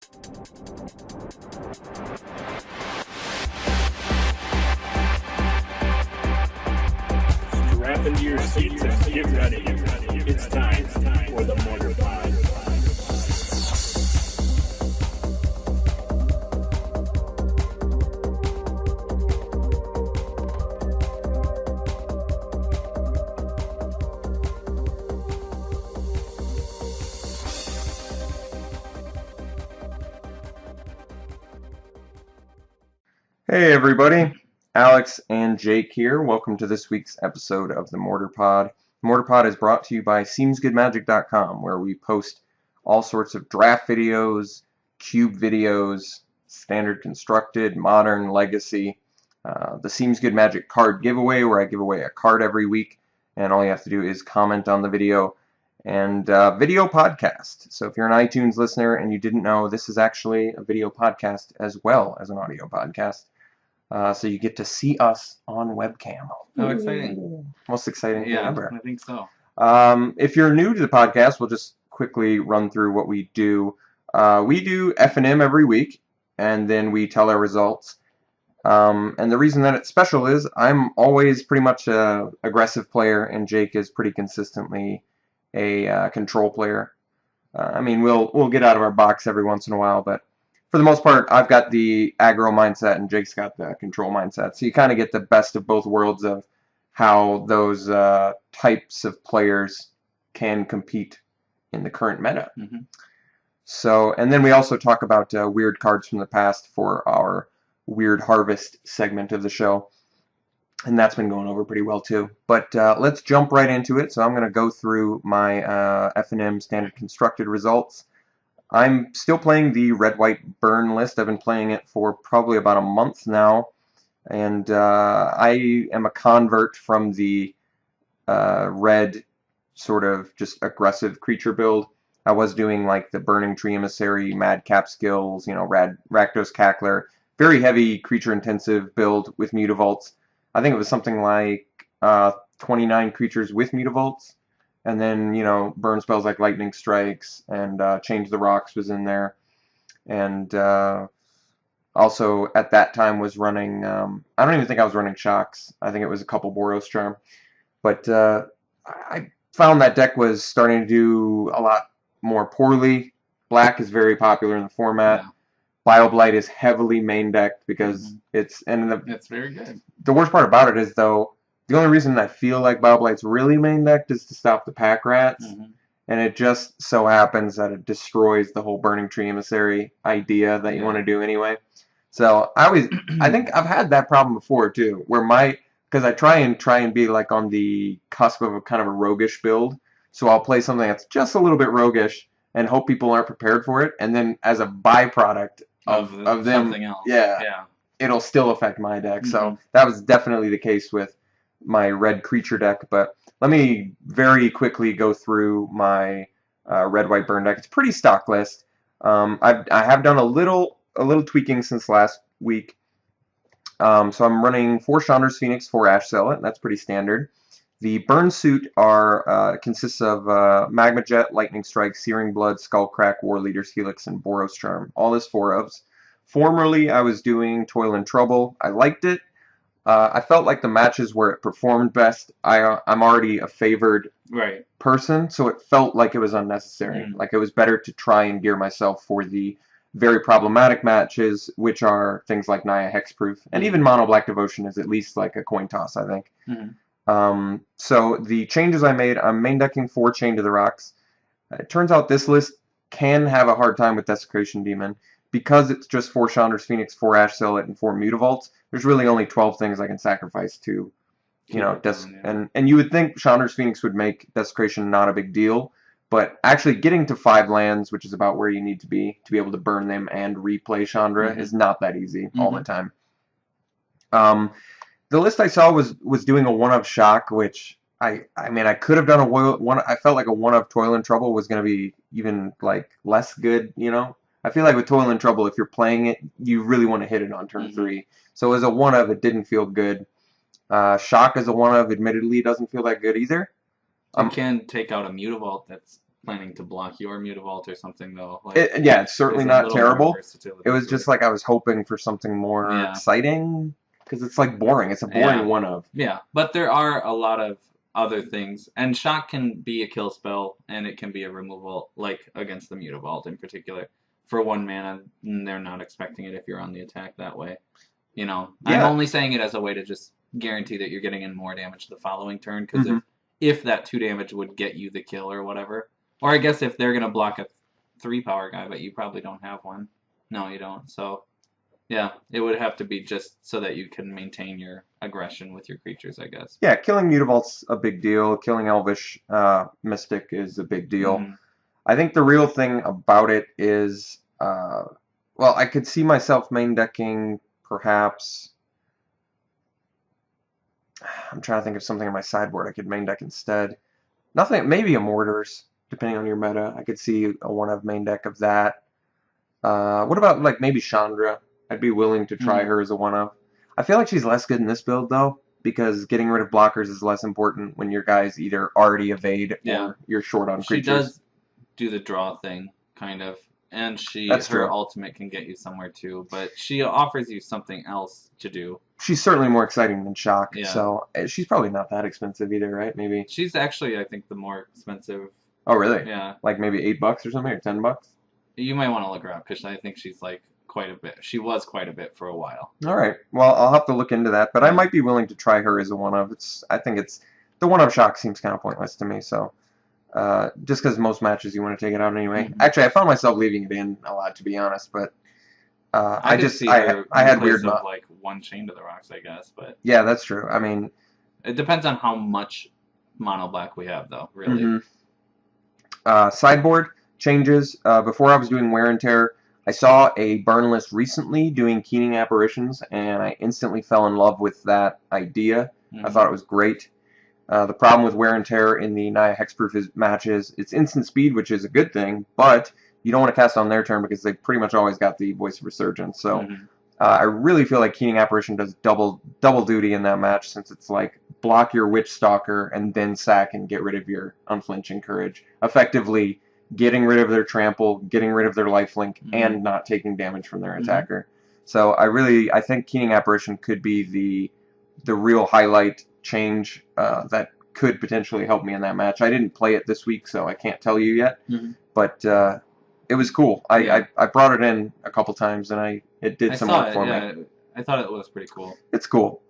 Strap into your seats and get ready. It's time for the Mortarpod. Hey everybody, Alex and Jake here. Welcome to this week's episode of the Mortarpod. Mortarpod is brought to you by SeemsGoodMagic.com, where we post all sorts of draft videos, cube videos, standard constructed, modern, legacy. The Seems Good Magic card giveaway, where I give away a card every week, and all you have to do is comment on the video, and video podcast. So if you're an iTunes listener and you didn't know, this is actually a video podcast as well as an audio podcast. So you get to see us on webcam. How exciting. Most exciting thing ever. I think so. If you're new to the podcast, we'll just quickly run through what we do. We do F&M every week, and then we tell our results. And the reason that it's special is I'm always pretty much an aggressive player, and Jake is pretty consistently a control player. I mean, we'll get out of our box every once in a while, but for the most part, I've got the aggro mindset and Jake's got the control mindset. So you kind of get the best of both worlds of how those types of players can compete in the current meta. Mm-hmm. So, and then we also talk about weird cards from the past for our Weird Harvest segment of the show. And that's been going over pretty well too. But let's jump right into it. So I'm going to go through my F&M standard constructed results. I'm still playing the red-white burn list. I've been playing it for probably about a month now, and I am a convert from the red sort of just aggressive creature build. I was doing like the Burning Tree Emissary, Madcap skills, Rakdos Cackler, very heavy creature-intensive build with Mutavaults. I think it was something like 29 creatures with Mutavaults. And then, burn spells like Lightning Strikes and Change the Rocks was in there. And also at that time was running, I don't even think I was running Shocks. I think it was a couple Boros Charm. But I found that deck was starting to do a lot more poorly. Black is very popular in the format. Yeah. BioBlight is heavily main decked because it's very good. The worst part about it is, though, the only reason I feel like BioBlight's really main decked is to stop the pack rats, and it just so happens that it destroys the whole Burning Tree Emissary idea that you want to do anyway. So I think I've had that problem before too, where because I try and be like on the cusp of a kind of a roguish build, so I'll play something that's just a little bit roguish and hope people aren't prepared for it, and then as a byproduct of them, something else. It'll still affect my deck. So that was definitely the case with my red creature deck, but let me very quickly go through my red-white burn deck. It's a pretty stock list. I have done a little tweaking since last week. So I'm running 4 Chandra's Phoenix, 4 Ash Zealot. That's pretty standard. The burn suit consists of Magma Jet, Lightning Strike, Searing Blood, Skullcrack, War Leader's Helix, and Boros Charm. All is 4 ofs. Formerly, I was doing Toil and Trouble. I liked it. I felt like the matches where it performed best, I'm already a favored person, so it felt like it was unnecessary. Like it was better to try and gear myself for the very problematic matches, which are things like Naya Hexproof, and even Mono Black Devotion is at least like a coin toss, I think. So the changes I made, I'm main decking 4 Chain to the Rocks. It turns out this list can have a hard time with Desecration Demon. Because it's just 4 Chandra's Phoenix, 4 Ash Zealot, and 4 Mutavaults, there's really only 12 things I can sacrifice to, and you would think Chandra's Phoenix would make Desecration not a big deal, but actually getting to 5 lands, which is about where you need to be able to burn them and replay Chandra, is not that easy all the time. The list I saw was doing a 1-of Shock, which I mean, I could have done I felt like a 1-of Toil and Trouble was going to be even like less good, I feel like with Toil and Trouble, if you're playing it, you really want to hit it on turn 3. So as a 1-of, it didn't feel good. Shock as a 1-of, admittedly, doesn't feel that good either. You can take out a Mutavault that's planning to block your Mutavault or something, though. Like, Yeah, it's certainly there's a not little more terrible. versatility It was to just it. like I was hoping for something more Yeah. exciting because it's like boring. It's a boring Yeah. one of. Yeah, but there are a lot of other things, and Shock can be a kill spell, and it can be a removal, like against the Mutavault in particular. For 1 mana, they're not expecting it if you're on the attack that way. You know, I'm Yeah. only saying it as a way to just guarantee that you're getting in more damage the following turn, because Mhm. if that 2 damage would get you the kill or whatever, or I guess if they're gonna block a 3-power guy, but you probably don't have one. No, you don't. So yeah, it would have to be just so that you can maintain your aggression with your creatures, I guess. Yeah, killing Mutavault's a big deal. Killing Elvish Mystic is a big deal. Mhm. I think the real thing about it is, well, I could see myself main decking perhaps. I'm trying to think of something on my sideboard I could main deck instead. Nothing, maybe a Mortars, depending on your meta. I could see a one-of main deck of that. What about like maybe Chandra? I'd be willing to try her as a one-of. I feel like she's less good in this build though, because getting rid of blockers is less important when your guys either already evade or you're short on She creatures. does do the draw thing, kind of, and That's her true. ultimate can get you somewhere too, but she offers you something else to do. She's certainly more exciting than Shock, Yeah. so she's probably not that expensive either, right? Maybe. She's actually, I think, the more expensive. Oh, really? Yeah. Like maybe $8 or something, or $10? You might want to look her up because I think she's like quite a bit. She was quite a bit for a while. All right. Well, I'll have to look into that, but I might be willing to try her as a one-of. I think the one-of Shock seems kind of pointless to me, so just because most matches you want to take it out anyway. Actually, I found myself leaving it in a lot, to be honest, but I had weird of like one Chain to the Rocks, I guess, but yeah, that's true. I mean, it depends on how much mono black we have, though. Really. Sideboard changes. Before I was doing Wear and Tear, I saw a burn list recently doing Keening Apparitions, and I instantly fell in love with that idea. I thought it was great. The problem with Wear and Tear in the Naya Hexproof matches, it's instant speed, which is a good thing, but you don't want to cast on their turn because they pretty much always got the Voice of Resurgence. So I really feel like Keening Apparition does double duty in that match, since it's like block your Witch Stalker and then sack and get rid of your Unflinching Courage. Effectively getting rid of their trample, getting rid of their lifelink, and not taking damage from their attacker. So I think Keening Apparition could be the real highlight change that could potentially help me in that match. I didn't play it this week, so I can't tell you yet, but it was cool. I brought it in a couple times, and it did some work for me. I thought it was pretty cool. It's cool.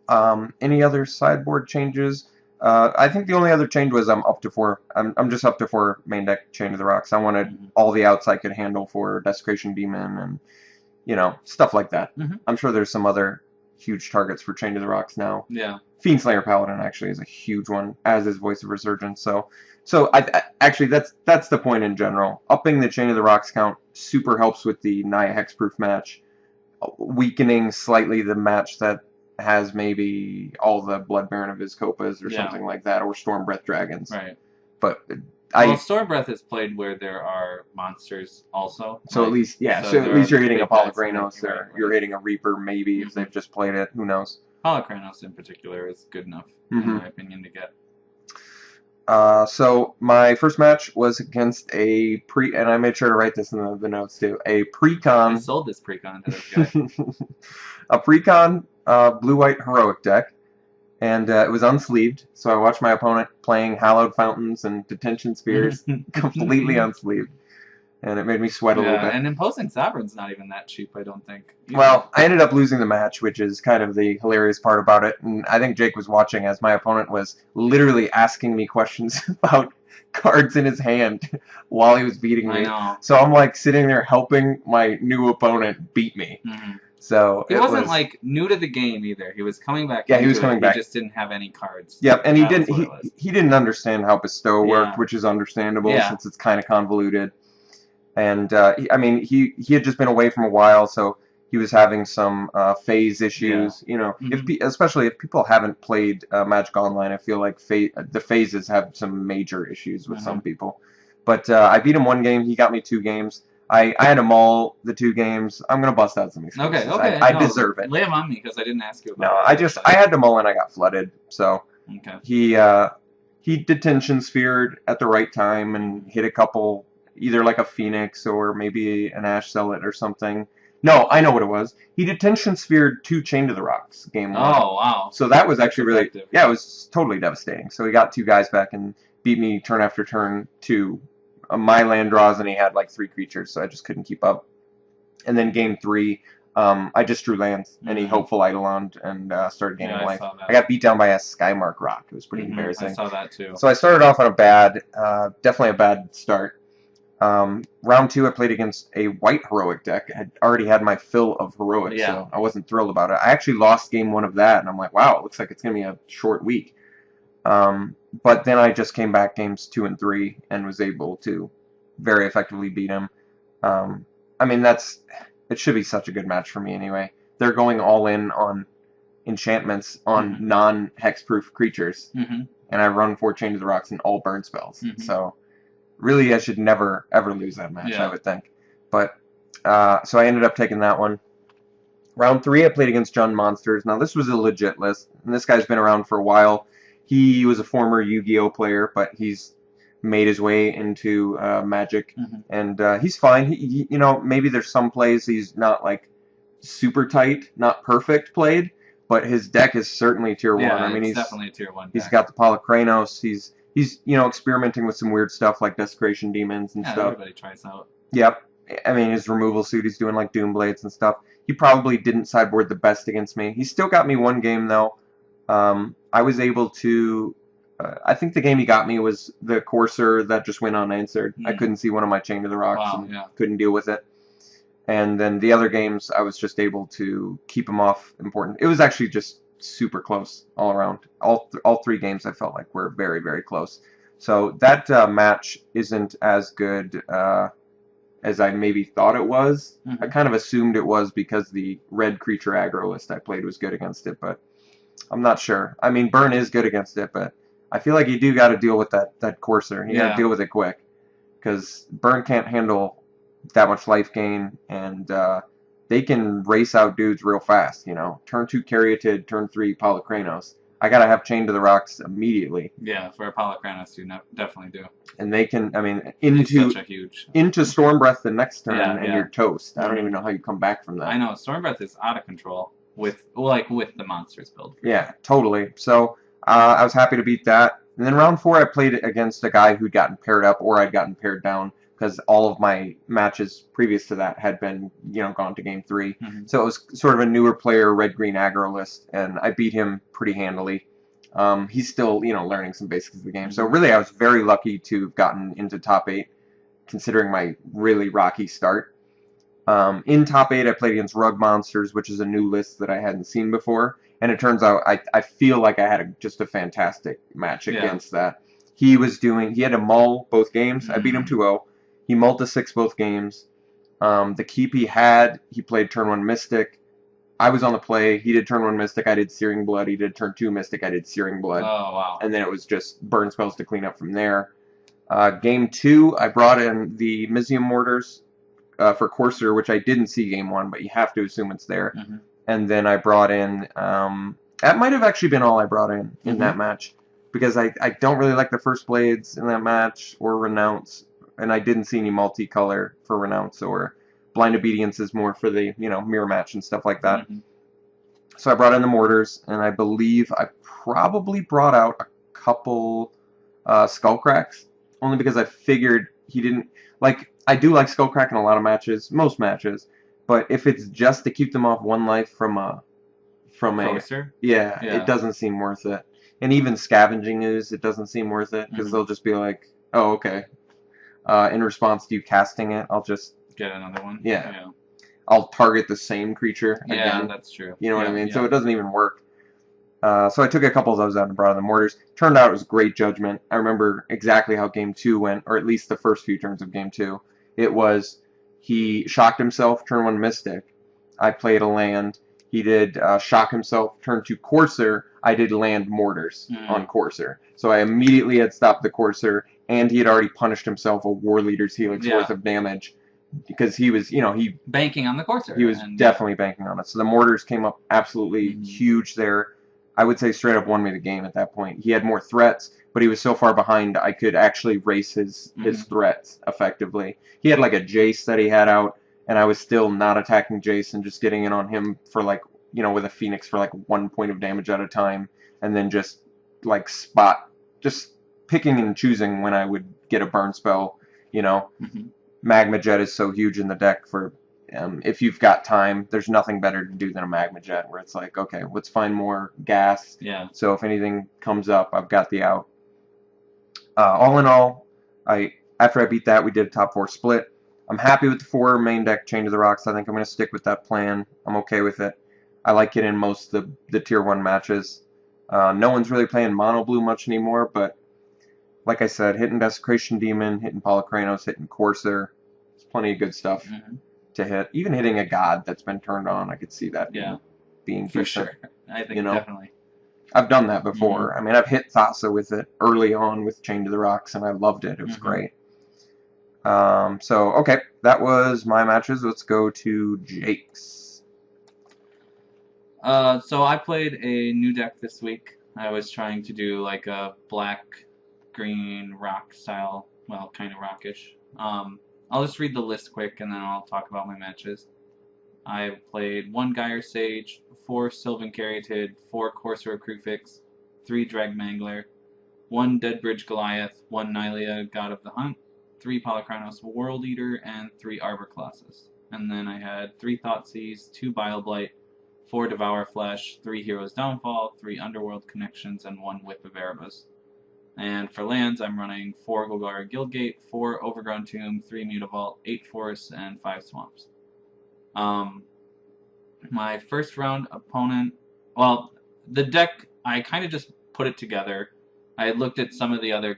Any other sideboard changes? I think the only other change was I'm up to 4. I'm just up to 4 main deck Chain of the Rocks. I wanted all the outs I could handle for Desecration Demon and stuff like that. I'm sure there's some other huge targets for Chain of the Rocks now. Yeah. Fiendslayer Paladin actually is a huge one, as is Voice of Resurgence. So I actually that's the point in general. Upping the Chain of the Rocks count super helps with the Naya Hexproof match, weakening slightly the match that has maybe all the Blood Baron of Vizkopas or something like that, or Storm Breath Dragons. Right. But Storm Breath is played where there are monsters also. So at least you're hitting a Polygranos, or you're hitting a Reaper maybe if they've just played it. Who knows? Polygranos in particular is good enough, in my opinion, to get. So my first match was against and I made sure to write this in the notes too, a Precon. I sold this Precon to this guy. A Precon blue-white heroic deck, and it was unsleeved, so I watched my opponent playing Hallowed Fountains and Detention Spheres completely unsleeved, and it made me sweat a little bit. And Imposing Sovereign's not even that cheap, I don't think. Well, I ended up losing the match, which is kind of the hilarious part about it, and I think Jake was watching as my opponent was literally asking me questions about cards in his hand while he was beating me. I know. So I'm like sitting there helping my new opponent beat me. So he wasn't like new to the game either. He was coming back. Yeah, he was coming back. He just didn't have any cards. Yep, and he didn't understand how Bestow worked, which is understandable since it's kind of convoluted. And he had just been away from a while, so he was having some phase issues. Especially if people haven't played Magic Online, I feel like the phases have some major issues with some people. But I beat him 1 game. He got me 2 games. I had to maul the 2 games. I'm gonna bust out some excuses. Okay. I deserve it. Lay him on me because I didn't ask you about it. No, I had to mull and I got flooded. So he he detention sphered at the right time and hit a couple, either like a Phoenix or maybe an Ash Zealot or something. No, I know what it was. He detention sphered 2 Chain to the Rocks game 1. Oh, wow. So that was That's actually really, effective. yeah, it was totally devastating. So he got 2 guys back and beat me turn after turn to my land draws, and he had like 3 creatures, so I just couldn't keep up. And then game 3, I just drew lands, and he Hopeful Eidolon and started gaining life. I got beat down by a Skymark Rock. It was pretty embarrassing. I saw that too. So I started off on a bad, definitely a bad start. Round 2, I played against a white heroic deck. I had already had my fill of heroics, so I wasn't thrilled about it. I actually lost game 1 of that, and I'm like, wow, it looks like it's going to be a short week. But then I just came back games 2 and 3 and was able to very effectively beat him. I mean, it should be such a good match for me anyway. They're going all in on enchantments on non-hexproof creatures, and I run 4 Chain to the Rocks and all burn spells. So really, I should never ever lose that match, I would think. But so I ended up taking that one. Round 3, I played against Jund Monsters. Now this was a legit list, and this guy's been around for a while. He was a former Yu-Gi-Oh player, but he's made his way into Magic, and he's fine. He, you know, maybe there's some plays he's not like super tight, not perfect played, but his deck is certainly tier 1. I mean, he's definitely a tier 1 deck. He's got the Polykranos. He's you know, experimenting with some weird stuff like Desecration Demons and stuff. Everybody tries out. Yep. I mean, his removal suit, he's doing like Doom Blades and stuff. He probably didn't sideboard the best against me. He still got me 1 game though. I was able to. I think the game he got me was the Courser that just went unanswered. I couldn't see one of my Chain to the Rocks and couldn't deal with it. And then the other games, I was just able to keep him off important. It was actually just super close all around. All 3 games I felt like were very, very close. So that match isn't as good as I maybe thought it was. I kind of assumed it was because the red creature aggro list I played was good against it, but I'm not sure. I mean, Burn is good against it, but I feel like you do got to deal with that Courser. You got to deal with it quick, because Burn can't handle that much life gain, and they can race out dudes real fast. You know, turn 2 Caryatid, turn 3 Polykranos. I gotta have Chain to the Rocks immediately. Yeah, for a Polykranos, you definitely do. And they can, I mean, into Stormbreath the next turn, and you're toast. I don't even know how you come back from that. I know Stormbreath is out of control with the monsters build. Yeah, totally. So I was happy to beat that. And then round 4, I played against a guy who'd gotten paired up, or I'd gotten paired down, because all of my matches previous to that had been, you know, gone to game 3. So it was sort of a newer player, red-green aggro list, and I beat him pretty handily. He's still, you know, learning some basics of the game. So really, I was very lucky to have gotten into top 8, considering my really rocky start. In top 8, I played against Rug Monsters, which is a new list that I hadn't seen before. And it turns out I feel like I had just a fantastic match against that. He had to mull both games. I beat him 2-0. He mulled to 6 both games. The keep he played turn 1 Mystic. I was on the play. He did turn 1 Mystic. I did Searing Blood. He did turn 2 Mystic. I did Searing Blood. Oh, wow. And then it was just burn spells to clean up from there. Game 2, I brought in the Mizium Mortars for Courser, which I didn't see game 1, but you have to assume it's there. And then I brought in, that might have actually been all I brought in that match, because I don't really like the First Blades in that match, or Renounce, and I didn't see any multicolor for Renounce, or Blind Obedience is more for the, you know, mirror match and stuff like that. So I brought in the Mortars, and I believe I probably brought out a couple Skullcracks, only because I figured he didn't, like, I do like Skullcrack in a lot of matches, most matches, but if it's just to keep them off 1 life from a Coaster? Yeah, it doesn't seem worth it. And even Scavenging Ooze, it doesn't seem worth it, because they'll just be like, oh, okay. In response to you casting it, I'll just get another one. Yeah. I'll target the same creature again. Yeah, that's true. You know what I mean? So it doesn't even work. So I took a couple of those out and brought in the Mortars. Turned out it was great judgment. I remember exactly how game 2 went, or at least the first few turns of game 2. It was, he shocked himself, turn 1 Mystic. I played a land. He did shock himself, turn 2 Courser. I did land Mortars on Courser. So I immediately had stopped the Courser, and he had already punished himself a War Leader's Helix worth of damage, because he was, you know, banking on the Courser. He was definitely banking on it. So the Mortars came up absolutely huge there. I would say straight up won me the game at that point. He had more threats. but he was so far behind I could actually race his threats effectively. He had like a Jace that he had out, and I was still not attacking Jace and just getting in on him for like, with a Phoenix for like 1 point of damage at a time, and then just like just picking and choosing when I would get a burn spell. Magma Jet is so huge in the deck for if you've got time. There's nothing better to do than a Magma Jet, where it's like, okay, let's find more gas. Yeah. So if anything comes up, I've got the out. All in all, after I beat that, we did a top 4 split. I'm happy with the 4 main deck Chain to the Rocks. I think I'm going to stick with that plan. I'm okay with it. I like it in most of the tier 1 matches. No one's really playing Mono Blue much anymore, but like I said, hitting Desecration Demon, hitting Polychronos, hitting Courser, there's plenty of good stuff to hit. Even hitting a God that's been turned on, I could see that being for decent. sure. I think definitely. I've done that before. I mean, I've hit Thassa with it early on with Chain to the Rocks, and I loved it. It was great. So, okay, that was my matches. Let's go to Jake's. So I played a new deck this week. I was trying to do like a black-green rock style, well, kind of rockish. I'll just read the list quick, and then I'll talk about my matches. I played 1 Gyre Sage, 4 Sylvan Caryatid, 4 Courser Crucifix, 3 Drag Mangler, 1 Deadbridge Goliath, 1 Nylea God of the Hunt, 3 Polychronos World Eater, and 3 Arbor Colossus. And then I had 3 Thoughtseize, 2 Bile Blight, 4 Devour Flesh, 3 Heroes Downfall, 3 Underworld Connections, and 1 Whip of Erebus. And for lands, I'm running 4 Golgari Guildgate, 4 Overgrown Tomb, 3 Mutavault, 8 Forests, and 5 Swamps. My first round opponent, well, the deck, I kind of just put it together. I had looked at some of the other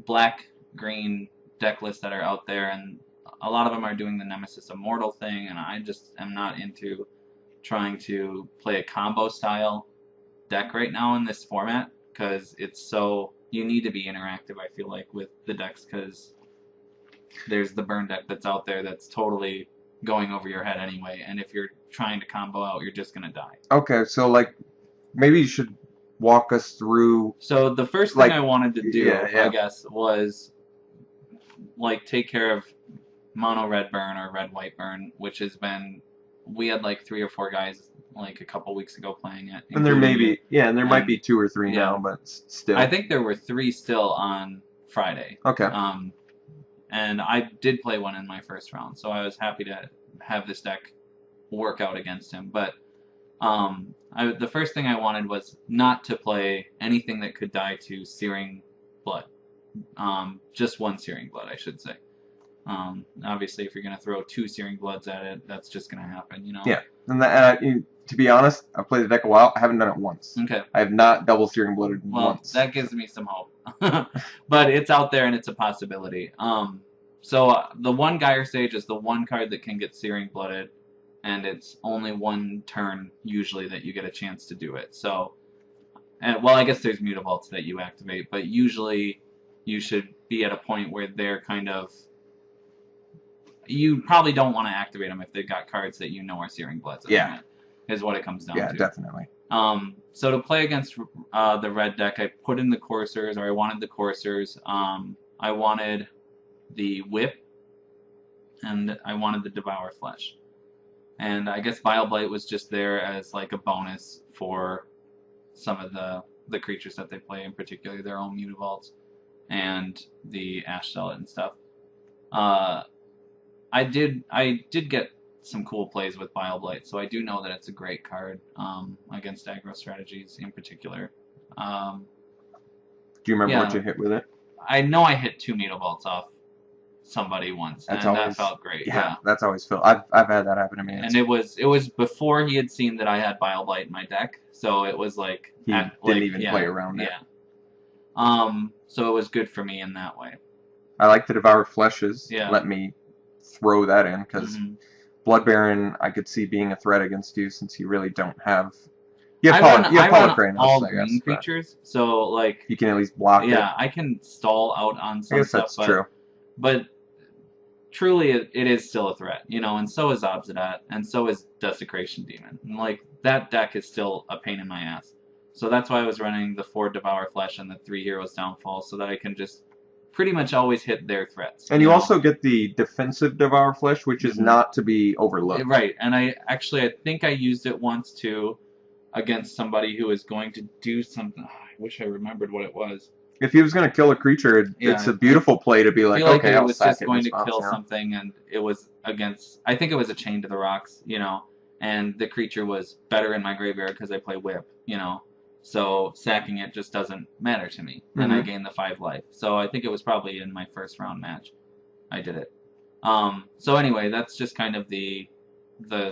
black-green deck lists that are out there, and a lot of them are doing the Nemesis Immortal thing, and I just am not into trying to play a combo style deck right now in this format, because you need to be interactive, I feel like, with the decks, because there's the burn deck that's out there that's totally going over your head anyway, and if you're trying to combo out, you're just going to die. Okay, so like maybe you should walk us through. So the first thing I wanted to do, I guess, was like take care of mono red burn or red white burn, which has been, we had like 3 or 4 guys like a couple weeks ago playing it. And there may be, might be 2 or 3 now, but still. I think there were 3 still on Friday. Okay. And I did play one in my first round, so I was happy to have this deck work out against him. But the first thing I wanted was not to play anything that could die to Searing Blood. Just 1 Searing Blood, I should say. Obviously, if you're going to throw 2 Searing Bloods at it, that's just going to happen, Yeah, and to be honest, I've played the deck a while. I haven't done it once. Okay. I have not double Searing Blooded once. That gives me some hope. But it's out there and it's a possibility. So the 1 Gyre Sage is the 1 card that can get Searing Blooded, and it's only 1 turn usually that you get a chance to do it. So, I guess there's Mutavaults that you activate, but usually you should be at a point where they're kind of, you probably don't want to activate them if they've got cards that you know are Searing Bloods. Is what it comes down to. Yeah, definitely. So to play against the red deck, I put in the Coursers, or I wanted the Coursers. I wanted the Whip, and I wanted the Devour Flesh. And I guess Bile Blight was just there as like a bonus for some of the creatures that they play, in particular their own Mutavaults and the Ash Zealot and stuff. I did get some cool plays with Bile Blight, so I do know that it's a great card against aggro strategies in particular. Do you remember what you hit with it? I know I hit 2 Mutavaults off somebody once, that felt great. Yeah, that's always felt. I've had that happen to me. And it was before he had seen that I had Bile Blight in my deck, so it was like he didn't even play around it. Yeah. So it was good for me in that way. I like the Devour Fleshes. Yeah. Let me throw that in, because Blood Baron I could see being a threat against you, since you really don't have. You have Polychronos, all green creatures, so like you can at least block it. Yeah, I can stall out on some stuff. That's true. But truly, it is still a threat, and so is Obsidat, and so is Desecration Demon. And like that deck is still a pain in my ass. So that's why I was running the 4 Devour Flesh and the 3 Heroes Downfall, so that I can just pretty much always hit their threats. And you know? also get the defensive Devour Flesh, which is not to be overlooked. Right, and I think I used it once too against somebody who was going to do something. I wish I remembered what it was. If he was going to kill a creature, it's a beautiful play to be like, I feel okay, it I'll was sack just it going in to response, kill yeah. something, and it was against. I think it was a Chain to the Rocks, and the creature was better in my graveyard because I play Whip, So sacking it just doesn't matter to me, and I gain the 5 life. So I think it was probably in my first round match I did it. So anyway, that's just kind of the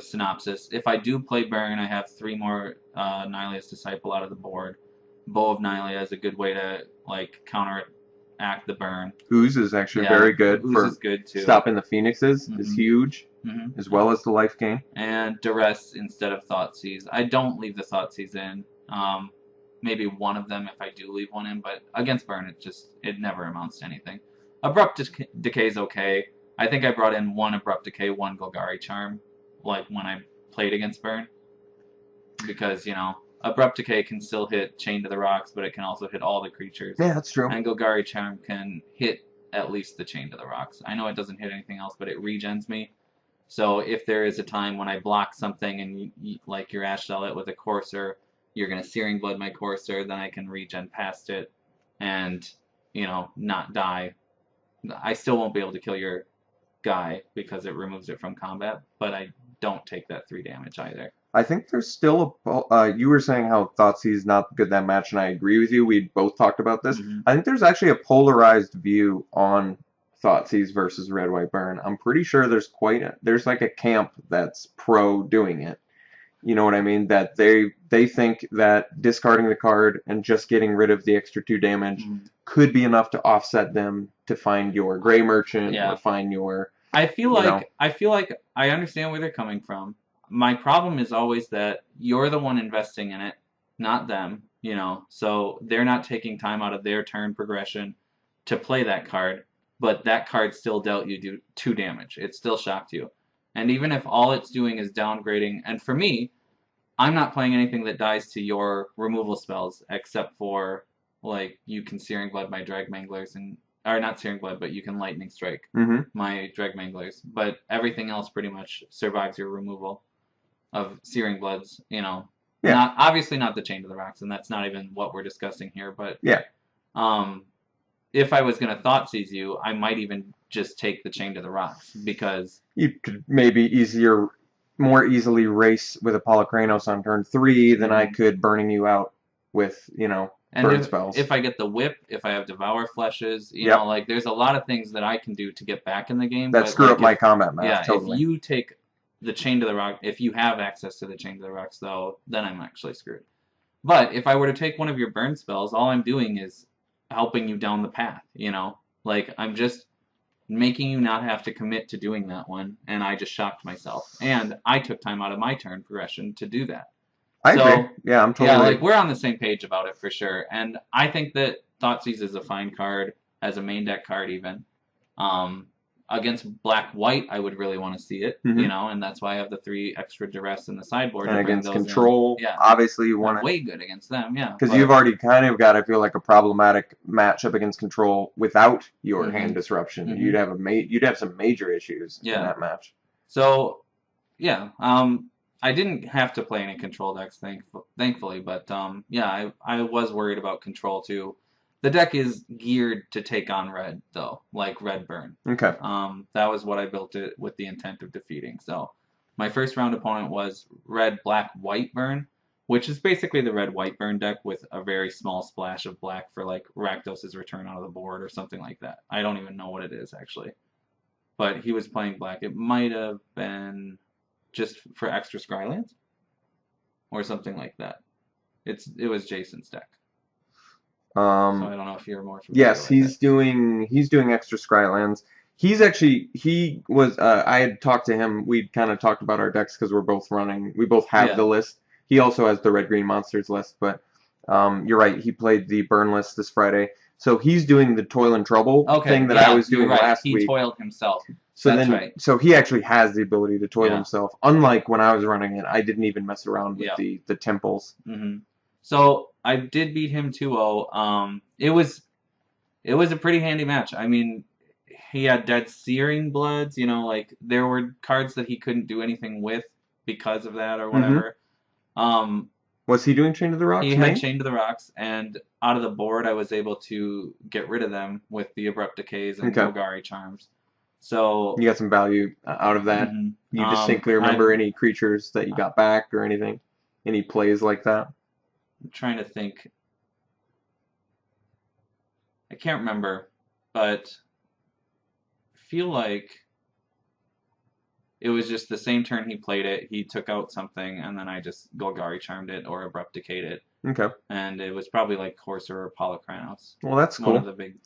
synopsis. If I do play Burn, I have 3 more Nylea's Disciple out of the board. Bow of Nylea is a good way to counteract the burn. Ooze is actually very good Ooze for is good too. stopping the Phoenixes. Is huge, as well as the life gain. And Duress instead of Thoughtseize. I don't leave the Thoughtseize in. Maybe one of them if I do leave one in, but against Burn, it never amounts to anything. Abrupt Decay is okay. I think I brought in 1 Abrupt Decay, 1 Golgari Charm, like when I played against Burn. Because, Abrupt Decay can still hit Chain to the Rocks, but it can also hit all the creatures. Yeah, that's true. And Golgari Charm can hit at least the Chain to the Rocks. I know it doesn't hit anything else, but it regens me. So if there is a time when I block something and like your Ash Zealot with a Courser, you're going to Searing Blood my Courser, then I can regen past it and, not die. I still won't be able to kill your guy because it removes it from combat, but I don't take that 3 damage either. I think there's still you were saying how Thoughtseize is not good that match, and I agree with you. We both talked about this. I think there's actually a polarized view on Thoughtseize versus Red White Burn. I'm pretty sure there's like a camp that's pro doing it. You know what I mean? That they think that discarding the card and just getting rid of the extra 2 damage could be enough to offset them to find your Gray Merchant or find your. I feel like I understand where they're coming from. My problem is always that you're the one investing in it, not them. So they're not taking time out of their turn progression to play that card, but that card still dealt you 2 damage. It still shocked you. And even if all it's doing is downgrading, and for me, I'm not playing anything that dies to your removal spells, except for, like, you can Searing Blood my Drag Manglers, or not Searing Blood, but you can Lightning Strike my Drag Manglers. But everything else pretty much survives your removal of Searing Bloods, Not obviously not the Chain to the Rocks, and that's not even what we're discussing here, but if I was going to Thoughtseize you, I might even just take the Chain to the Rocks, because you could maybe more easily race with Apollo Kranos on turn 3 than I could burning you out with, burn spells. If I get the Whip, if I have Devour Fleshes, like there's a lot of things that I can do to get back in the game. That screw up my combat math, totally. If you take the Chain to the Rock, if you have access to the Chain to the Rocks, though, then I'm actually screwed. But if I were to take one of your burn spells, all I'm doing is helping you down the path, Like, I'm just making you not have to commit to doing that one, and I just shocked myself. And I took time out of my turn progression to do that. I agree. Yeah, I'm totally... Yeah, like, we're on the same page about it for sure. And I think that Thoughtseize is a fine card, as a main deck card even. Against Black-White, I would really want to see it, and that's why I have the 3 extra Duress in the sideboard. And against Control, obviously you want to... way good against them, Because you've already kind of got, I feel like, a problematic matchup against Control without your hand disruption. You'd have some major issues in that match. So, I didn't have to play any Control decks, thankfully, but I was worried about Control too. The deck is geared to take on red, though, like Red Burn. Okay. That was what I built it with the intent of defeating. So my first round opponent was Red, Black, White Burn, which is basically the Red, White Burn deck with a very small splash of black for, like, Rakdos' return out of the board or something like that. I don't even know what it is, actually. But he was playing black. It might have been just for extra Scrylands or something like that. It was Jason's deck. So I don't know if you're more familiar. Yes, he's doing extra Scrylands. He was I had talked to him. We kind of talked about our decks because we both have the list. He also has the Red Green Monsters list, but you're right. He played the burn list this Friday, so he's doing the Toil and Trouble thing that I was doing last week. He toiled himself. So he actually has the ability to toil himself. Unlike when I was running it, I didn't even mess around with the temples. So I did beat him 2-0. It was a pretty handy match. I mean, he had dead searing bloods, like there were cards that he couldn't do anything with because of that or Mm-hmm. whatever. Um, Was he doing Chain to the Rocks, he had main? Chain to the Rocks, and out of the board, I was able to get rid of them with the Abrupt Decays and Okay. Golgari Charms. So, You got some value out of that. mhm. You distinctly remember I'm any creatures that you got back or anything? Any plays like that? trying to think. I can't remember, but I feel like it was just the same turn he played it. He took out something, and then I just Golgari Charmed it or Abrupt Decayed it. Okay. And it was probably like Corsair or Polychronos. Well, that's One of cool. the big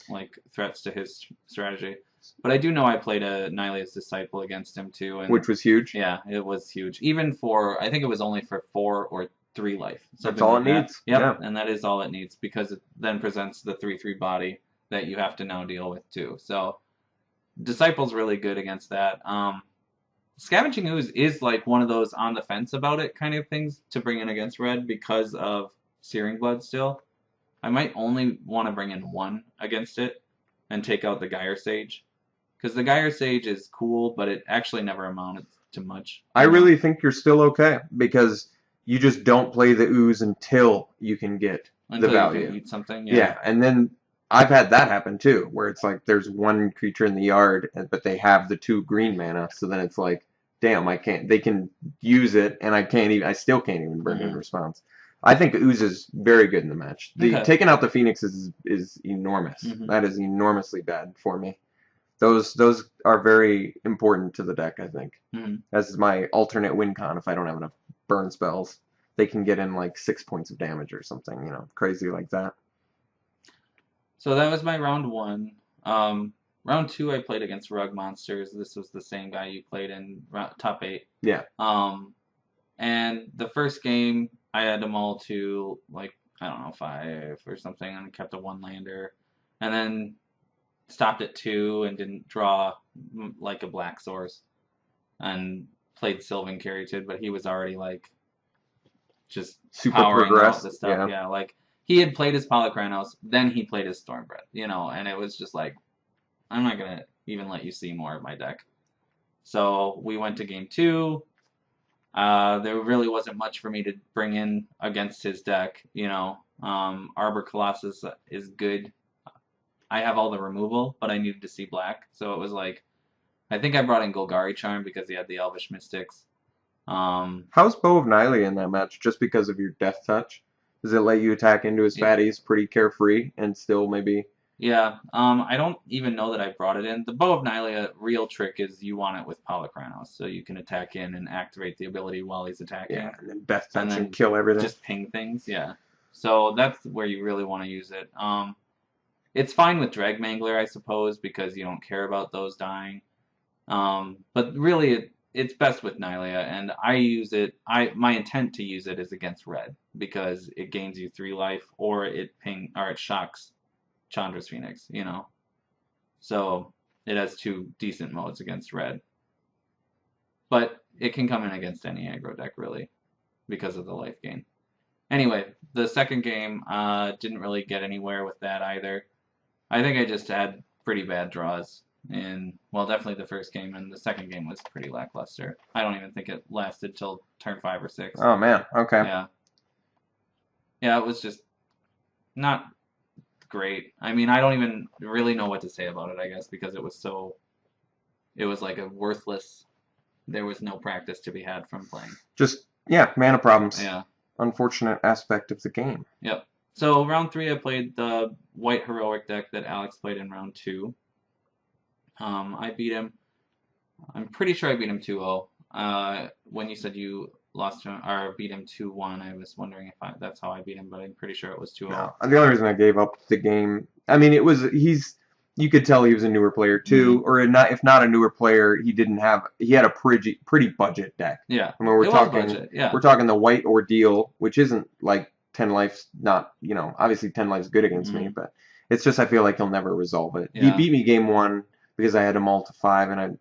threats to his strategy. But I do know I played a Nylea's Disciple against him too, and Which was huge. yeah, it was huge. Even for I think it was only for 4 or 3 life. That's all like it that. needs. Yep, Yeah. and that is all it needs because it then presents the 3/3 body that you have to now deal with too. So Disciple's really good against that. Scavenging Ooze is like one of those on the fence about it kind of things to bring in against red because of Searing Blood still. I might only want to bring in one against it and take out the Gyre Sage. Because the Gyre Sage is cool, but it actually never amounted to much. I really think you're still okay because you just don't play the ooze until you can get Until the value. you can eat something. Yeah, and then I've had that happen too, where it's like there's one creature in the yard, but they have the 2 green mana, so then it's like, damn, I can't. They can use it, and I can't even. I still can't even bring in response. I think ooze is very good in the match. Taking out the Phoenix is enormous. That is enormously bad for me. Those are very important to the deck, I think. As my alternate win con if I don't have enough burn spells. They can get in like 6 points of damage or something, crazy like that. So that was my round 1. Round 2 I played against Rug Monsters. This was the same guy you played in top 8. Yeah. And the first game I had them all to like I don't know 5 or something, and kept a 1-lander, and then stopped at 2 and didn't draw like a black source, and played Sylvan Caryatid, but he was already like just super powering progressed. out the stuff. Yeah, like he had played his Polychronos, then he played his Stormbred, and it was just like, I'm not gonna even let you see more of my deck. So we went to game 2. There really wasn't much for me to bring in against his deck. Arbor Colossus is good. I have all the removal, but I needed to see black, so it was like, I think I brought in Golgari Charm because he had the Elvish Mystics. How's Bow of Nylea in that match? Just because of your Death Touch? Does it let you attack into his fatties pretty carefree and still maybe? Yeah. I don't even know that I brought it in. The Bow of Nylea real trick is you want it with Polychronos, so you can attack in and activate the ability while he's attacking. Yeah, and then Death Touch and kill everything. Just ping things. Yeah. So that's where you really want to use it. It's fine with Dragmangler, I suppose, because you don't care about those dying. But really, it's best with Nylea, and I use it. My intent to use it is against red because it gains you 3 life, or it shocks Chandra's Phoenix. So it has 2 decent modes against red, but it can come in against any aggro deck really because of the life gain. Anyway, the second game didn't really get anywhere with that either. I think I just had pretty bad draws definitely the first game, and the second game was pretty lackluster. I don't even think it lasted till turn 5 or 6. Oh man, okay. Yeah, it was just not great. I mean, I don't even really know what to say about it, I guess, because it was like a worthless, there was no practice to be had from playing. Just, mana problems. Yeah. Unfortunate aspect of the game. Yep. So round 3 I played the white heroic deck that Alex played in round 2. I beat him. I'm pretty sure I beat him 2-0. When you said you lost to him, or beat him 2-1, I was wondering if that's how I beat him, but I'm pretty sure it was 2-0. No, the only reason I gave up the game, I mean, you could tell he was a newer player too, or if not a newer player, he had a pretty budget deck. Yeah. I mean, we're talking the white ordeal, which isn't like 10 life's not, obviously 10 life's good against me, but it's just I feel like he'll never resolve it. Yeah. He beat me game 1 because I had him all to 5, and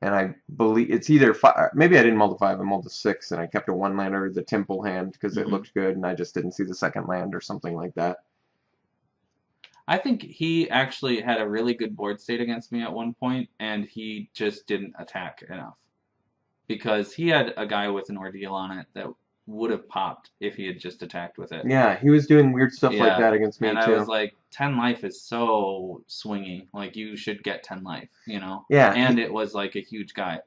and I believe it's either five, maybe I didn't mull to 5, I mulled to 6, and I kept a 1-lander, the Temple hand, because it Mhm. looked good, and I just didn't see the second land or something like that. I think he actually had a really good board state against me at one point, and he just didn't attack enough. Because he had a guy with an ordeal on it that would have popped if he had just attacked with it. Yeah, he was doing weird stuff like Yeah, that against me and I too. was like, 10 life is so swingy. Like, you should get 10 life, you know? Yeah, And it was like a huge guy.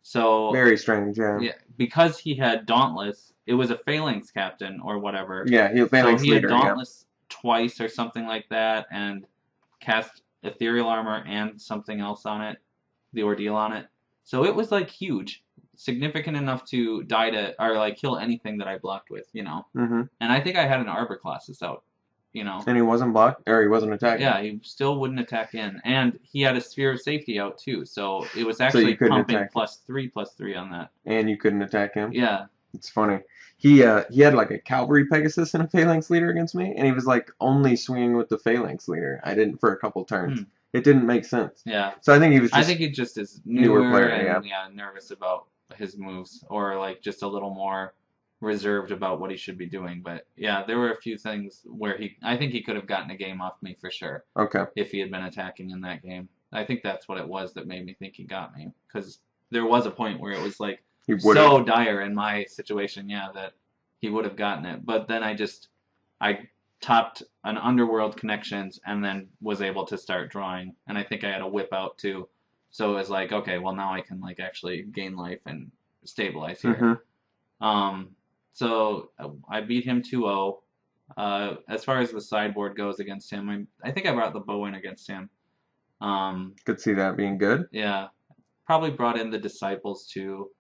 So, very strange. Yeah, yeah, because he had Dauntless, it was a Phalanx captain or whatever. yeah, he So Phalanx he had leader. Yeah, Dauntless twice or something like that, and cast Ethereal Armor and something else on it, the Ordeal on it. So it was like huge, significant enough to die to or like kill anything that I blocked with, you know. hmm And I think I had an Arbor Colossus out, you know. and he wasn't blocked, or he wasn't attacking. Yeah, he still wouldn't attack in, and he had a Sphere of Safety out too, so it was So you actually couldn't pumping attack. +3/+3 on that. And you couldn't attack him. Yeah, It's funny. He had like a Cavalry Pegasus and a Phalanx leader against me, and he was like only swinging with the Phalanx leader. I didn't for a couple turns. Hmm. It didn't make sense. yeah. So I think he was I just think he just is newer newer player, and nervous about his moves, or like just a little more reserved about what he should be doing. But yeah, there were a few things where I think he could have gotten a game off me for sure okay. if he had been attacking in that game. I think that's what it was that made me think he got me, because there was a point where it was like He would so have. dire in my situation, yeah, that he would have gotten it. But then I topped an Underworld Connections and then was able to start drawing, and I think I had a whip out too. So it was like, okay, well now I can like actually gain life and stabilize here. hmm So I beat him 2-0. As far as the sideboard goes against him, I think I brought the bow in against him. Could see that being good. Yeah, probably brought in the Disciples too.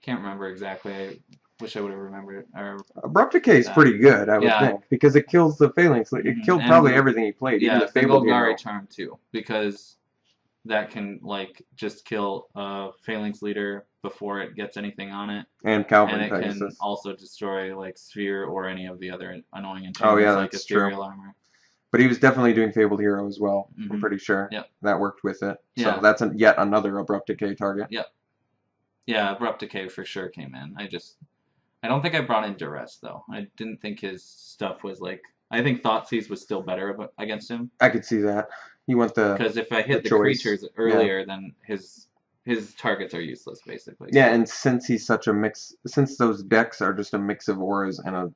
Can't remember exactly. I wish I would have remembered. Or Abrupt Decay is pretty good, I would Yeah. think, because it kills the Phalanx. It Mhm. killed And probably the- everything he played, even yeah, the Fabled Golgari Hero. Charm too, because that can like just kill a Phalanx leader before it gets anything on it, And and Calvin it can Pegasus. also destroy like Sphere or any of the other annoying enchantments Oh, yeah, like that's true. Ethereal Armor. But he was definitely doing Fabled Hero as well, I'm Mhm. pretty sure. Yep. That worked with it. Yeah. So that's yet another Abrupt Decay target. Yeah, Abrupt Decay for sure came in. I don't think I brought in Duress though. I didn't think his stuff was like. I think Thoughtseize was still better against him, I could see that. You want the because if I hit the choice. creatures earlier, then his targets are useless basically. Yeah, and since he's such a mix, since those decks are just a mix of auras and a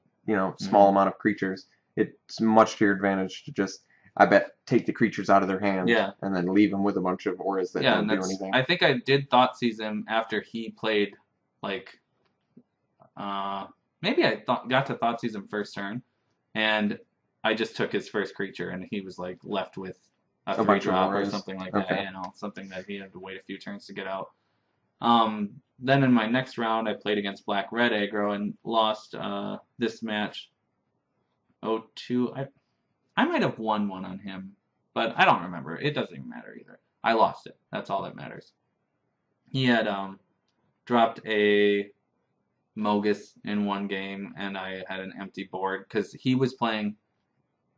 small Mhm. amount of creatures, it's much to your advantage to just, I bet, take the creatures out of their hand Yeah. and then leave them with a bunch of auras that Yeah, don't and do that's. anything. I think I did Thoughtseize him after he played like. Maybe I got to Thoughtseize him first turn, and I just took his first creature, and he was like left with a A bunch of 3-drop or auras. something like Okay. that. You know, something that he had to wait a few turns to get out. Then in my next round, I played against Black Red aggro and lost this match 0-2. I might have won one on him, but I don't remember. It doesn't even matter either. I lost it. That's all that matters. He had dropped a Mogus in one game, and I had an empty board because he was playing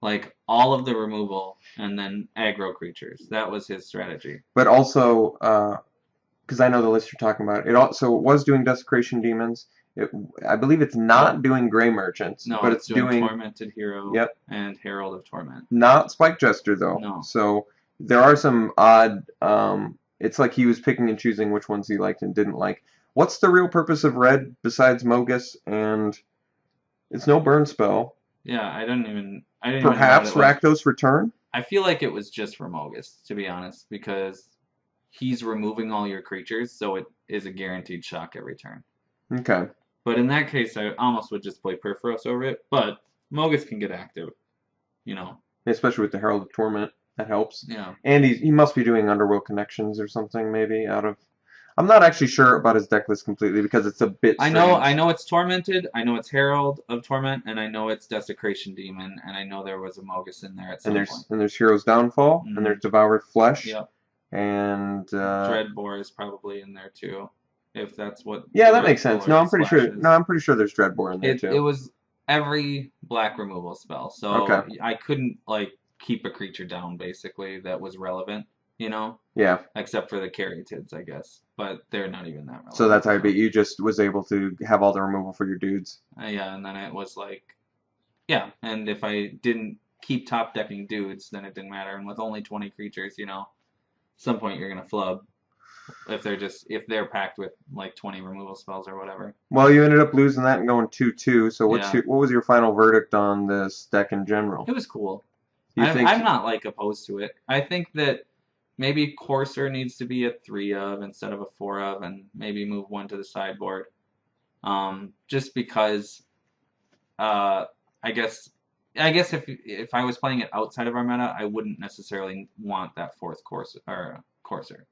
like all of the removal and then aggro creatures. That was his strategy. But also, because I know the list you're talking about, it was doing Desecration Demons. I believe it's not doing Grey Merchants, No, but it's doing Tormented Hero Yep. and Herald of Torment. Not Spike Jester though. No. So there are some odd. It's like he was picking and choosing which ones he liked and didn't like. What's the real purpose of red besides Mogus? And it's no burn spell. Yeah, I didn't even know Perhaps what it was. Rakdos Return. I feel like it was just for Mogus, to be honest, because he's removing all your creatures, so it is a guaranteed shock every turn. Okay. But in that case, I almost would just play Perforos over it. But Mogus can get active, you know. Especially with the Herald of Torment, that helps. Yeah. And he must be doing Underworld Connections or something, maybe out of. I'm not actually sure about his deck list completely because it's a bit. I strange. know it's Tormented. I know it's Herald of Torment, and I know it's Desecration Demon, and I know there was a Mogus in there at some point. And there's Hero's Downfall, Mhm. and there's Devoured Flesh. Yep. And Dreadbore is probably in there too, if that's what. yeah, the that makes sense. No, I'm pretty sure. Splash is. No, I'm pretty sure there's Dreadbore in there too. It was every black removal spell, so Okay. I couldn't like keep a creature down basically that was relevant, you know, Yeah. except for the Caryatids, I guess. but they're not even that relevant. So that's how I beat you. Just was able to have all the removal for your dudes. Yeah, and then it was like, yeah, and if I didn't keep top decking dudes, then it didn't matter. And with only 20 creatures, at some point you're gonna flub if they're packed with like 20 removal spells or whatever. Well, you ended up losing that and going 2-2. So Yeah. what was your final verdict on this deck in general? It was cool. You think I'm not like opposed to it. I think that maybe Courser needs to be a 3 of instead of a 4 of, and maybe move one to the sideboard. Just because, I guess if I was playing it outside of our meta, I wouldn't necessarily want that fourth Courser,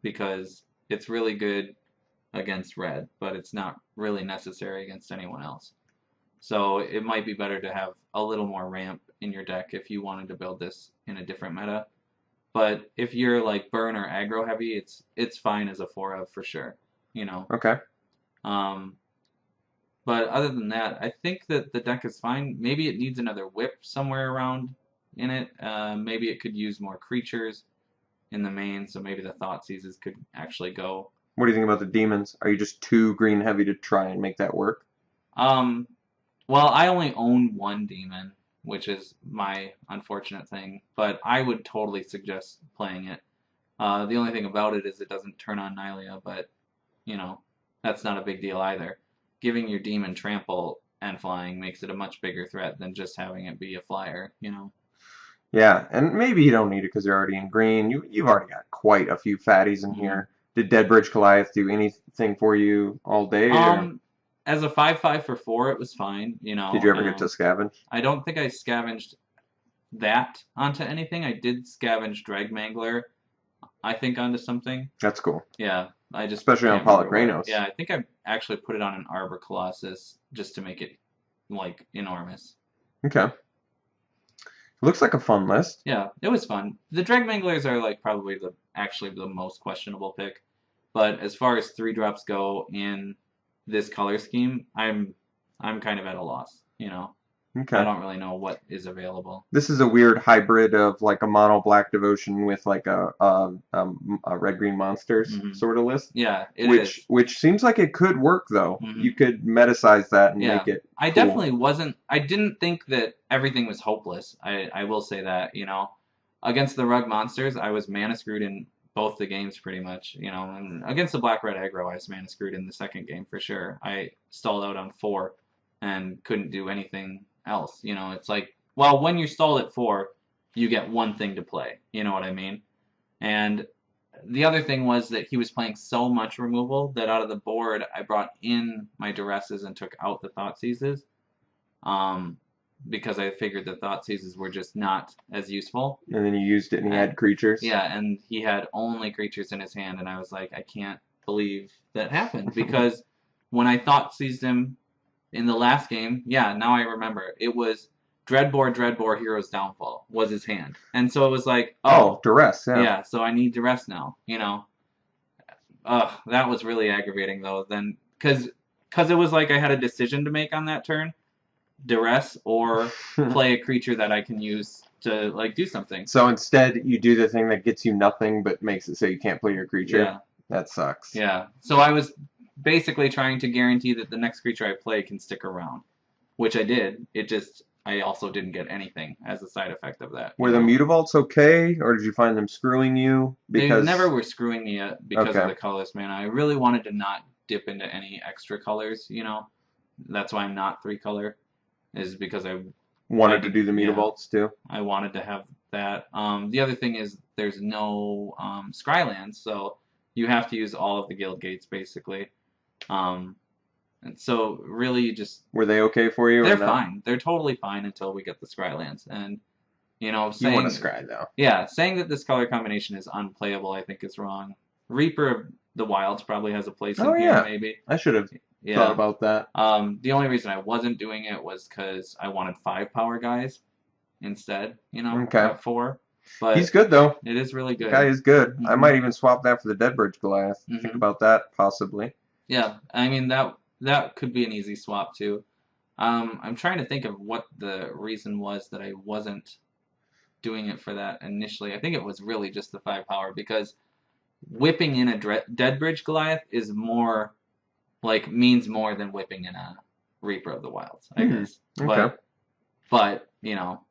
because it's really good against red, but it's not really necessary against anyone else. So it might be better to have a little more ramp in your deck if you wanted to build this in a different meta. But if you're like burn or aggro heavy, it's fine as a 4 of for sure. Okay. But other than that, I think that the deck is fine. Maybe it needs another whip somewhere around in it. Maybe it could use more creatures in the main, so maybe the Thought Seizes could actually go. What do you think about the demons? Are you just too green heavy to try and make that work? Well, I only own one demon, which is my unfortunate thing, but I would totally suggest playing it. The only thing about it is it doesn't turn on Nylea, but, that's not a big deal either. Giving your demon trample and flying makes it a much bigger threat than just having it be a flyer, Yeah, and maybe you don't need it because you're already in green. You've already got quite a few fatties in here. Did Deadbridge Goliath do anything for you all day? As a 5/5 for 4, it was fine. Did you ever get to scavenge? I don't think I scavenged that onto anything. I did scavenge Drag Mangler, I think, onto something. That's cool. Yeah, I just especially on Polygranos. Yeah, I think I actually put it on an Arbor Colossus just to make it like enormous. Okay. Looks like a fun list. Yeah, it was fun. The Drag Manglers are like probably actually the most questionable pick, but as far as 3-drops go in this color scheme, I'm kind of at a loss. Okay. I don't really know what is available. This is a weird hybrid of like a mono black devotion with like a red green monsters sort of list. Yeah, it is. Which seems like it could work though. You could metasize that and make it. I cool. definitely wasn't. I didn't think that everything was hopeless. I will say that. Against the Rug Monsters, I was mana screwed in both the games pretty much. And against the Black Red Aggro, I was mana screwed in the second game for sure. I stalled out on 4 and couldn't do anything else. It's like, well, when you're stalled at 4, you get one thing to play. You know what I mean? And the other thing was that he was playing so much removal that out of the board, I brought in my Duresses and took out the Thought Seizes. Because I figured the Thought Seizes were just not as useful. And then you used it and he had creatures. Yeah, and he had only creatures in his hand, and I was like, I can't believe that happened. Because when I Thought Seized him in the last game, now I remember, it was Dreadbore, Hero's Downfall was his hand. And so it was like, Duress, yeah. Yeah, so I need Duress now, that was really aggravating, though, then, because it was like I had a decision to make on that turn. Duress or play a creature that I can use to like do something. So instead you do the thing that gets you nothing but makes it so you can't play your creature. Yeah. That sucks. Yeah. So I was basically trying to guarantee that the next creature I play can stick around, which I did. I also didn't get anything as a side effect of that. Were the Mutavaults okay, or did you find them screwing you? They never were screwing me because of the colorless mana. I really wanted to not dip into any extra colors, That's why I'm not 3-color. Is because I wanted to do the Mutavaults too. I wanted to have that. The other thing is there's no Scrylands, so you have to use all of the guild gates basically. And so really just were they okay for you? They're fine. They're totally fine until we get the Scrylands. And saying, you want to Scry though. Yeah, saying that this color combination is unplayable, I think is wrong. Reaper of the Wilds probably has a place in here, maybe. I should have thought about that. The only reason I wasn't doing it was because I wanted 5-power guys instead, at 4. But he's good though. It is really good. The guy is good. I might even swap that for the Deadbridge Goliath. Think about that possibly. Yeah, I mean that could be an easy swap too. I'm trying to think of what the reason was that I wasn't doing it for that initially. I think it was really just the 5-power because whipping in a Deadbridge Goliath is more like means more than whipping in a Reaper of the Wilds, I guess. Okay. But you know,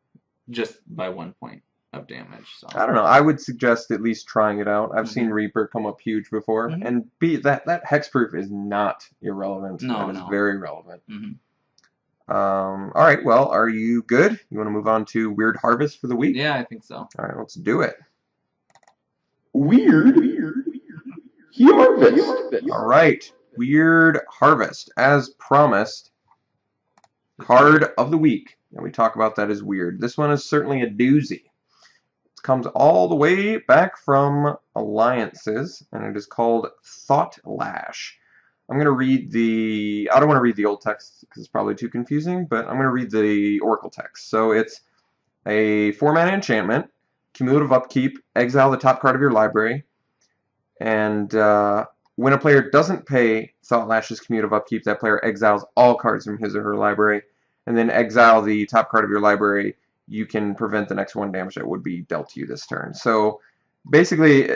just by 1 point of damage. So I don't know. I would suggest at least trying it out. I've seen Mhm. Reaper come up huge before, Mhm. and that hexproof is not irrelevant. No, That is no. very relevant. Mhm. All right. Well, are you good? You want to move on to Weird Harvest for the week? Yeah, I think so. All right. Let's do it. Weird Harvest. All right. Weird Harvest, as promised. Card of the week, and we talk about that as weird. This one is certainly a doozy. It comes all the way back from Alliances, and it is called Thought Lash. I'm going to read the... I don't want to read the old text because it's probably too confusing, but I'm going to read the Oracle text. So it's a 4-mana enchantment, cumulative upkeep, exile the top card of your library, and when a player doesn't pay Thought Lash's cumulative upkeep, that player exiles all cards from his or her library, and then exile the top card of your library. You can prevent the next 1 damage that would be dealt to you this turn. So basically,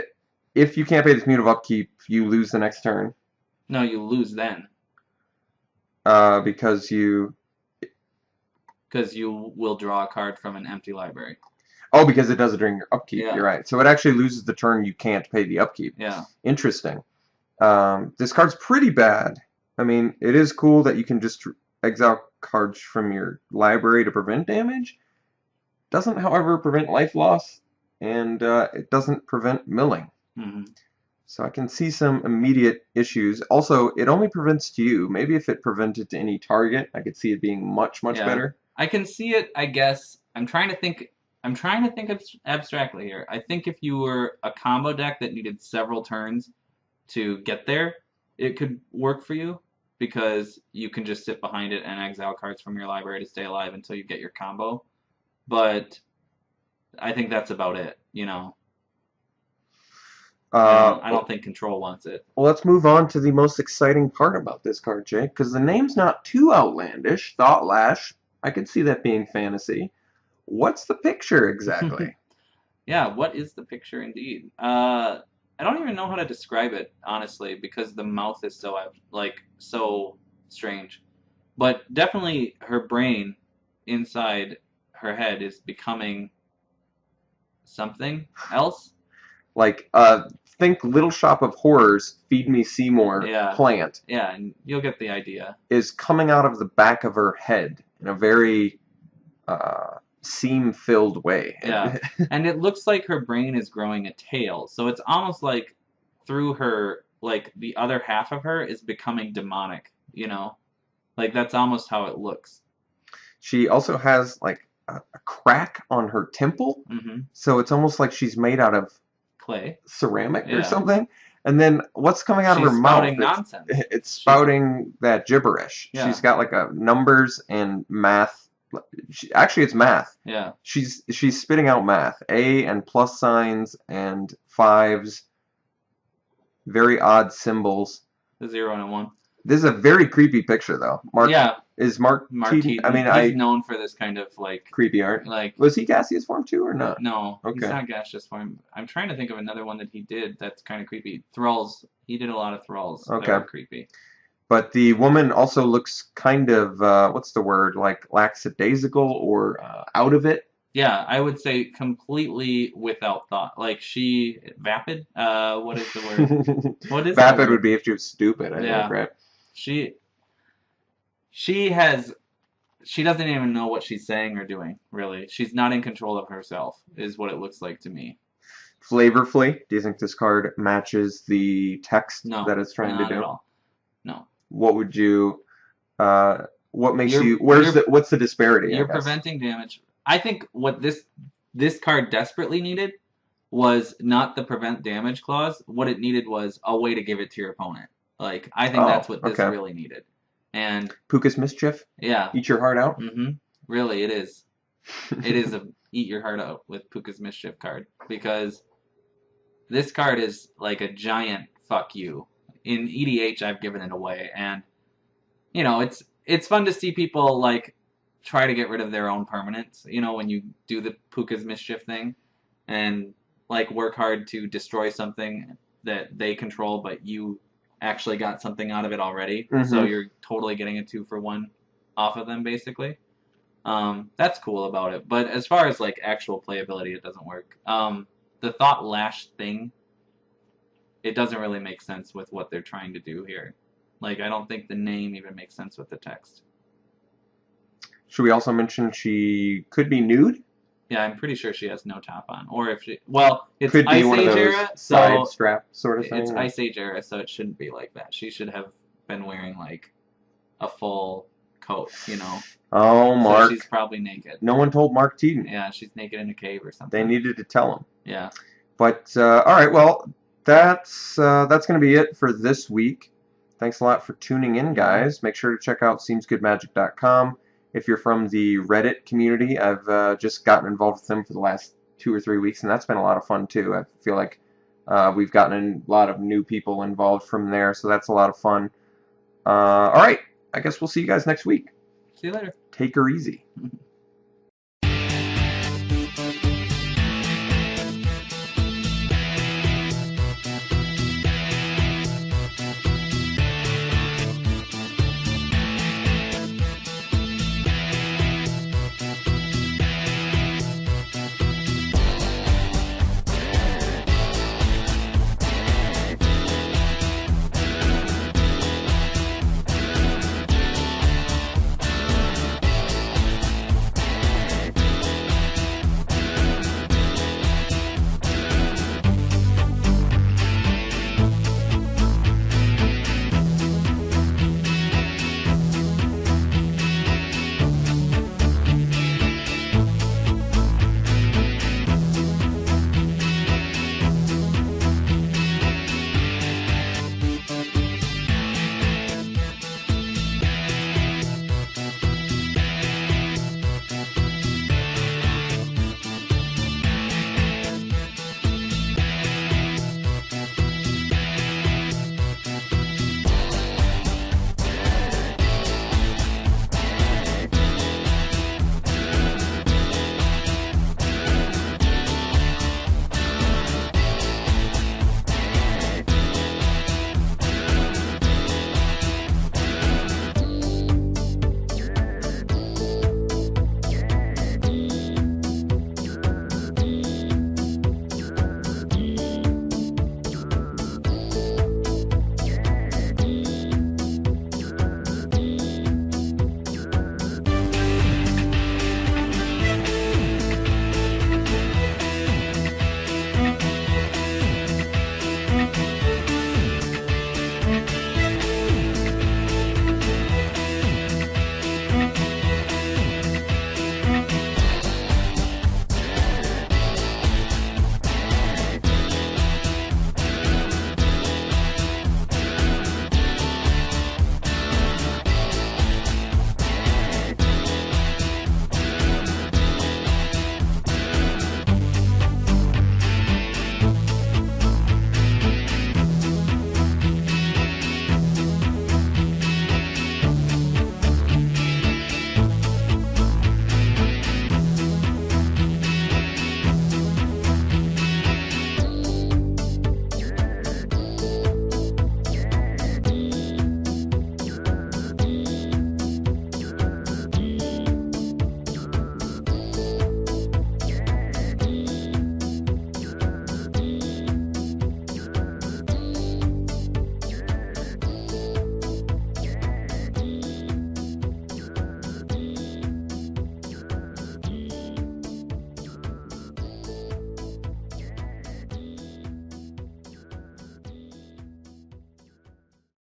if you can't pay the cumulative upkeep, you lose the next turn. No, you lose then. Because you... Because you will draw a card from an empty library. Oh, because it does it during your upkeep. Yeah. You're right. So it actually loses the turn you can't pay the upkeep. Yeah. Interesting. This card's pretty bad. I mean, it is cool that you can just exile cards from your library to prevent damage. Doesn't, however, prevent life loss, and it doesn't prevent milling. Mm-hmm. So I can see some immediate issues. Also, it only prevents to you. Maybe if it prevented to any target, I could see it being much, much better. I can see it, I guess. I'm trying to think abstractly here. I think if you were a combo deck that needed several turns to get there, it could work for you because you can just sit behind it and exile cards from your library to stay alive until you get your combo. But I think that's about it, you know. I don't think Control wants it. Well, let's move on to the most exciting part about this card, Jake, because the name's not too outlandish. Thought Lash, I could see that being fantasy. What's the picture exactly? Yeah, what is the picture indeed? I don't even know how to describe it, honestly, because the mouth is so, so strange. But definitely her brain inside her head is becoming something else. Like, think Little Shop of Horrors, Feed Me Seymour plant. Yeah, and you'll get the idea. Is coming out of the back of her head in a very seam-filled way. Yeah, and it looks like her brain is growing a tail. So it's almost like through her, like the other half of her is becoming demonic, you know? Like that's almost how it looks. She also has like a crack on her temple. Mm-hmm. So it's almost like she's made out of clay, ceramic or something. And then what's coming out of her mouth? Nonsense. It's spouting that gibberish. Yeah. She's got like a numbers and math. Actually, it's math. Yeah. She's spitting out math. A and plus signs and fives. Very odd symbols. The 0 and a 1. This is a very creepy picture, though. Is Mark Teaton? I mean, he's known for this kind of like creepy art. Like, was he gaseous form too, or not? No, okay. He's not gaseous form. I'm trying to think of another one that he did that's kind of creepy. Thralls. He did a lot of thralls. Okay. That were creepy. But the woman also looks kind of what's the word, like lackadaisical or out of it. Yeah, I would say completely without thought. Like vapid. What is the word? What is vapid? Would be if she was stupid. I think, right? She doesn't even know what she's saying or doing, really. She's not in control of herself, is what it looks like to me. Flavorfully, do you think this card matches the text that it's trying to do? Not at all. No. What would you, what makes what's the disparity? You're preventing damage. I think what this card desperately needed was not the prevent damage clause. What it needed was a way to give it to your opponent. Like, I think that's what this really needed. And Puka's Mischief? Yeah. Eat your heart out? Mm-hmm. Really, it is. It is a eat your heart out with Puka's Mischief card. Because this card is like a giant fuck you. In EDH, I've given it away. And, you know, it's fun to see people, like, try to get rid of their own permanents, you know, when you do the Puka's Mischief thing. And, like, work hard to destroy something. that they control, but you actually got something out of it already. Mhm. So you're totally getting a 2-for-1 off of them, basically. That's cool about it. But as far as like actual playability, it doesn't work. The Thought Lash thing, it doesn't really make sense with what they're trying to do here. Like, I don't think the name even makes sense with the text. Should we also mention she could be nude? Yeah, I'm pretty sure she has no top on. Or if she, well, it's Could be Ice one of Age those era, side so strap sort of thing. it's Ice Age era, so it shouldn't be like that. She should have been wearing like a full coat, you know. Oh, Mark. So she's probably naked. No one told Mark Teaton. Yeah, she's naked in a cave or something. They needed to tell him. Yeah. But all right, well, that's going to be it for this week. Thanks a lot for tuning in, guys. Make sure to check out seemsgoodmagic.com. If you're from the Reddit community, I've just gotten involved with them for the last 2 or 3 weeks, and that's been a lot of fun too. I feel like we've gotten a lot of new people involved from there, so that's a lot of fun. All right, I guess we'll see you guys next week. See you later. Take her easy.